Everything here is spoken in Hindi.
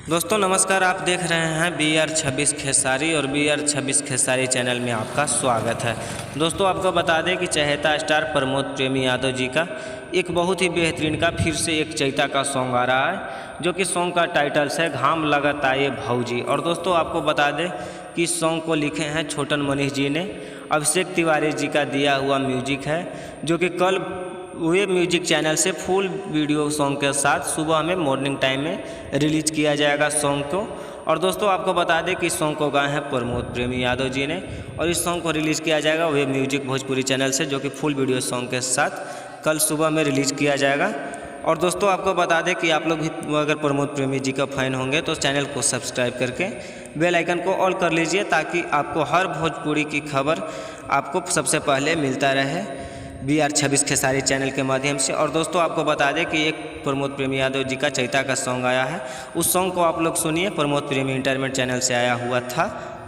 दोस्तों नमस्कार, आप देख रहे हैं BR26 खेसारी और BR26 खेसारी चैनल में आपका स्वागत है। दोस्तों आपको बता दें कि चहेता स्टार प्रमोद प्रेमी यादव जी का एक बहुत ही बेहतरीन का फिर से एक चैता का सॉन्ग आ रहा है, जो कि सॉन्ग का टाइटल्स है घाम लगाता ये भौजी। और दोस्तों आपको बता दें कि इस सॉन्ग को लिखे हैं छोटन मनीष जी ने। अभिषेक तिवारी जी का दिया हुआ म्यूजिक है, जो कि कल वे म्यूजिक चैनल से फुल वीडियो सॉन्ग के साथ सुबह में मॉर्निंग टाइम में रिलीज किया जाएगा सॉन्ग को। और दोस्तों आपको बता दें कि इस सॉन्ग को गाए हैं प्रमोद प्रेमी यादव जी ने, और इस सॉन्ग को रिलीज़ किया जाएगा वे म्यूजिक भोजपुरी चैनल से, जो कि फुल वीडियो सॉन्ग के साथ कल सुबह में रिलीज़ किया जाएगा। और दोस्तों आपको बता दें कि आप लोग भी अगर प्रमोद प्रेमी जी का फ़ैन होंगे तो चैनल को सब्सक्राइब करके बेल आइकन को ऑल कर लीजिए, ताकि आपको हर भोजपुरी की खबर आपको सबसे पहले मिलता रहे BR26 खेसारी चैनल के माध्यम से। और दोस्तों आपको बता दें कि एक प्रमोद प्रेमी यादव जी का चैता का सॉन्ग आया है, उस सॉन्ग को आप लोग सुनिए। प्रमोद प्रेमी इंटरटेनमेंट चैनल से आया हुआ था।